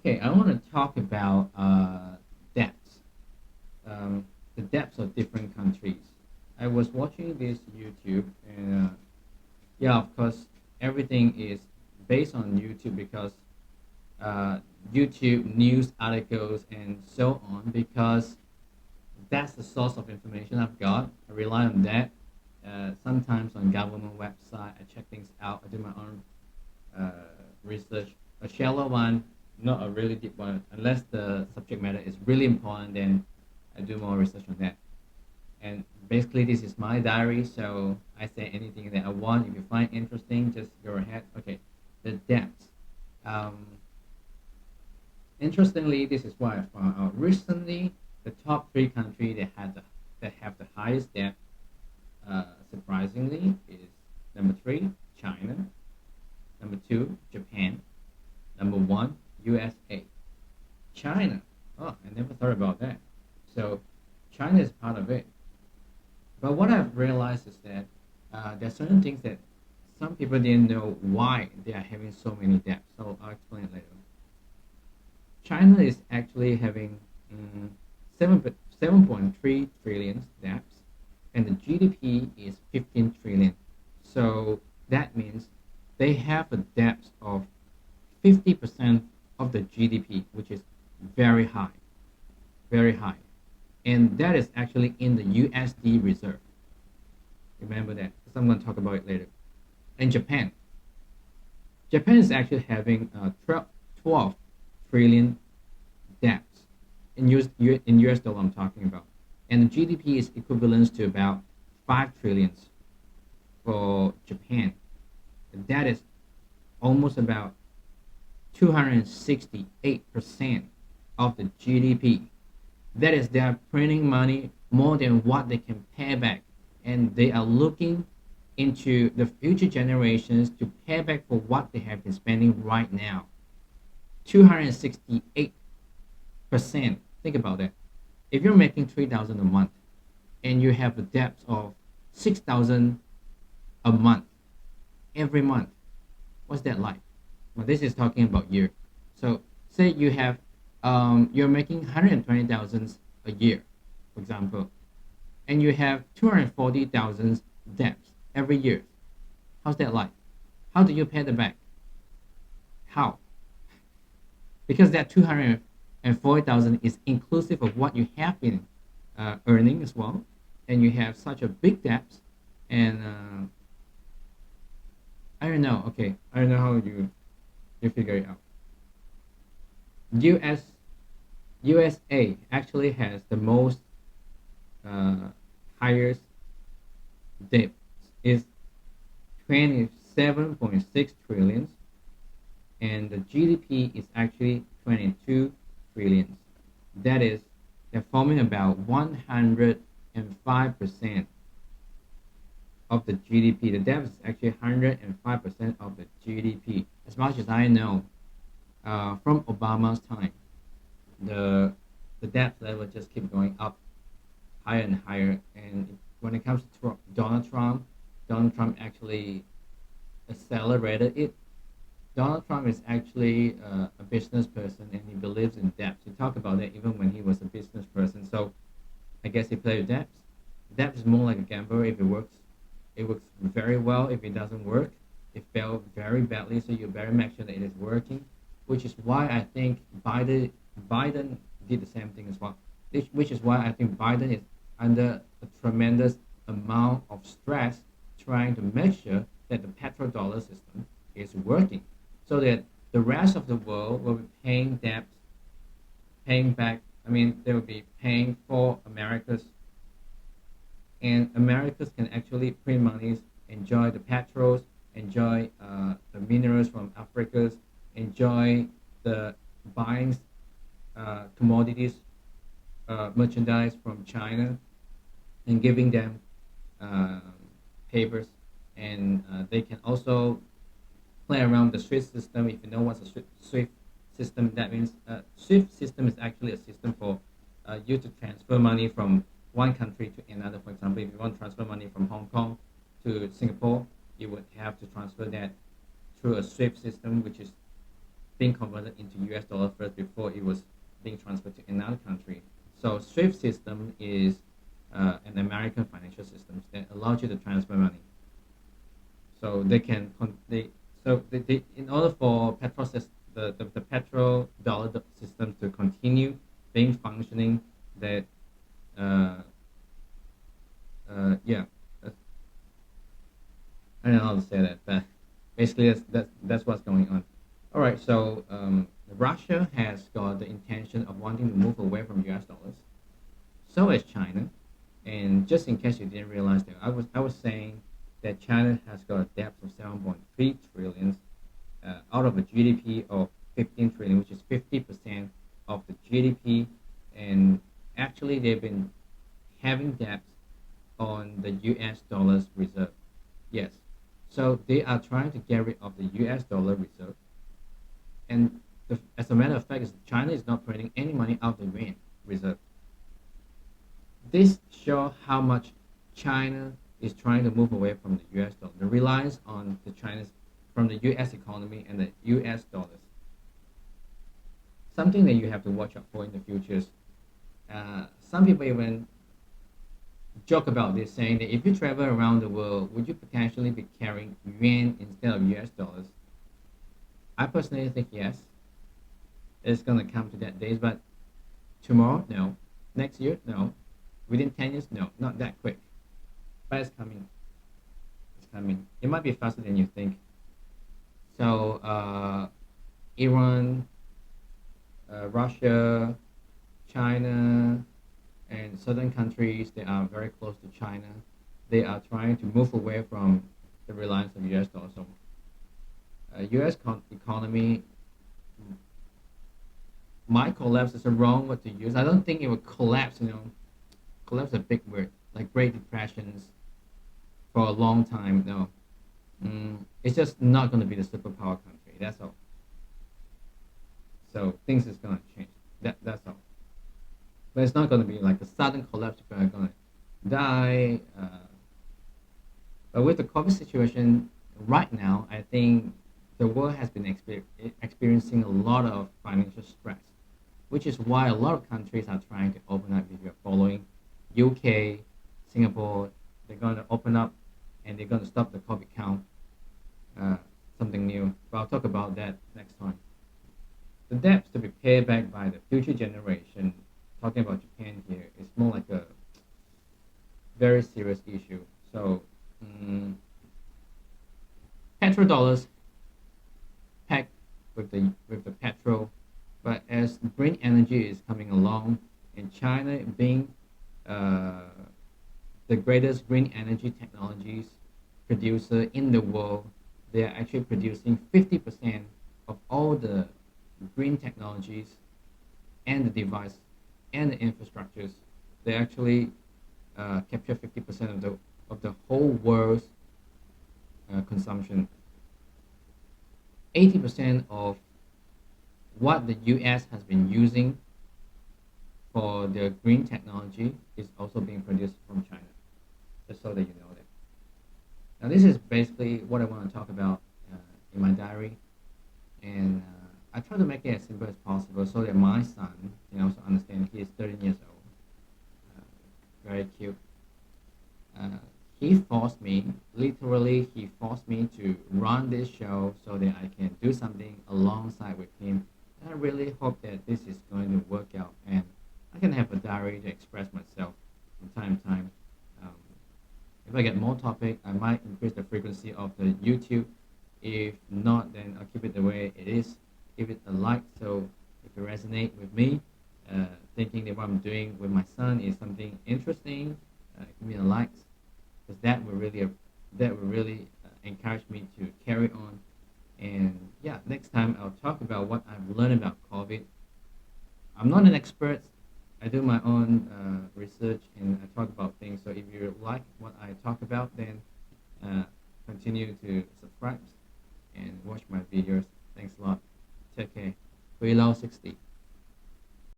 Okay, I want to talk about depths, the depths of different countries. I was watching this YouTube, and yeah, of course, everything is based on YouTube because uh, YouTube news articles and so on. Because that's the source of information I've got. I rely on that. Sometimes on government website, I check things out. I do my own uh, research, a shallow one, not a really deep one. Unless the subject matter is really important, then I do more research on that. And basically, this is my diary, so I say anything that I want. If you find interesting, just go ahead. Okay, the depth. Um, Interestingly, this is what I found out recently. The top three countries that have the highest debt, surprisingly, is number three, China, number two, Japan, number one, USA. China. Oh, I never thought about that. So China is part of it. But what I've realized is that there are certain things that some people didn't know why they are having so many debts. So I'll explain it later. China is actually having mm, 7.3 trillion debts, and the GDP is 15 trillion. So that means they have a debt of 50% of the GDP, which is very high, very high. And that is actually in the USD reserve. Remember that, because I'm going to talk about it later. And Japan is actually having 12 trillion debts in US dollar. I'm talking about, and the GDP is equivalent to about 5 trillions for Japan. And that is almost about 268% of the GDP. That is, they are printing money more than what they can pay back, and they are looking into the future generations to pay back for what they have been spending right now. 268%. Think about that. If you're making 3,000 a month and you have a debt of 6,000 a month every month, what's that like? Well, this is talking about year. So say you have you're making 120,000 a year, for example, and you have 240,000 debts every year. How's that like? How do you pay the back? How? Because that 240,000 is inclusive of what you have been earning as well, and you have such a big debt, and I don't know. Okay, I don't know how you figure it out. US USA actually has the most uh, highest debt is 27.6 trillion, and the GDP is actually 22 trillions. That is, they're forming about 105% of the GDP. The debt is actually 105% of the GDP. As much as I know, from Obama's time, the the debt level just keep going up higher and higher. And when it comes to Donald Trump actually accelerated it. Donald Trump is actually a business person and he believes in debt. He talked about that even when he was a business person. So I guess he played with debt. Debt is more like a gamble. If it works very well. If it doesn't work, it failed very badly. So you better make sure that it is working, which is why I think Biden did the same thing as well. Which is why I think Biden is under a tremendous amount of stress trying to make sure that the petrodollar system is working, so that the rest of the world will be paying debt, paying back. I mean, they will be paying for America's, and Americans can actually print monies, enjoy the petrols, enjoy the minerals from Africa, enjoy the buying commodities, merchandise from China, and giving them uh, papers, and they can also play around the Swift system. If you know what's a Swift system, that means Swift system is actually a system for you to transfer money from one country to another. For example, if you want to transfer money from Hong Kong to Singapore, you would have to transfer that through a Swift system, which is being converted into US dollar first before it was being transferred to another country. So SWIFT system is an American financial system that allows you to transfer money. So they can in order for the petro dollar system to continue being functioning, that uh, yeah, I don't know how to say that, but basically that's what's going on. All right, so Russia has got the intention of wanting to move away from US dollars. So has China. And just in case you didn't realize that, I was saying that China has got a debt of 7.3 trillion out of a GDP of 15 trillion, which is 50% of the GDP. And actually, they've been having debts on the US dollars reserve. Yes. So they are trying to get rid of the US dollar reserve. And as a matter of fact, China is not printing any money out of the yuan reserve. This shows how much China is trying to move away from the US dollar, the reliance on the China's from the US economy and the US dollars. Something that you have to watch out for in the future. Some people even joke about this, saying that if you travel around the world, would you potentially be carrying yuan instead of US dollars? I personally think yes. It's gonna come to that days, but tomorrow, no. Next year, no. Within 10 years, no. Not that quick. But it's coming. It's coming. It might be faster than you think. So, Iran, Russia, China, and certain countries that are very close to China, they are trying to move away from the reliance of US dollar. So, US economy might collapse is a wrong word to use. I don't think it would collapse. Collapse is a big word, like Great Depressions for a long time. No, it's just not going to be the superpower country. That's all. So things is going to change. That's all. But it's not going to be like a sudden collapse. People are going to die. But with the COVID situation right now, I think the world has been experiencing a lot of financial stress, which is why a lot of countries are trying to open up. If you're following UK, Singapore, they're going to open up and they're going to stop the COVID count, uh, something new. But I'll talk about that next time. The debts to be paid back by the future generation, talking about Japan here, is more like a very serious issue. So, petrodollars packed with the petrol, but as green energy is coming along, and China being uh, the greatest green energy technologies producer in the world, they are actually producing 50% of all the green technologies and the device and the infrastructures. They actually capture 50% of the whole world's consumption. 80% of what the US has been using for their green technology is also being produced from China. Just so that you know that. Now, this is basically what I want to talk about in my diary, and I try to make it as simple as possible so that my son can also understand. He is 13 years old, very cute. Uh, he forced me, literally, he forced me to run this show so that I can do something alongside with him. And I really hope that this is going to work out and I can have a diary to express myself from time to time. Um, if I get more topic, I might increase the frequency of the YouTube. If not, then I'll keep it the way it is. Give it a like. So if you resonate with me, thinking that what I'm doing with my son is something interesting, give me a like, because that will really encourage me to carry on. And yeah, next time I'll talk about what I've learned about COVID. I'm not an expert. I do my own research and I talk about things. So if you like what I talk about, then uh, continue to subscribe and watch my videos. Thanks a lot. Take care. Freelaw 60.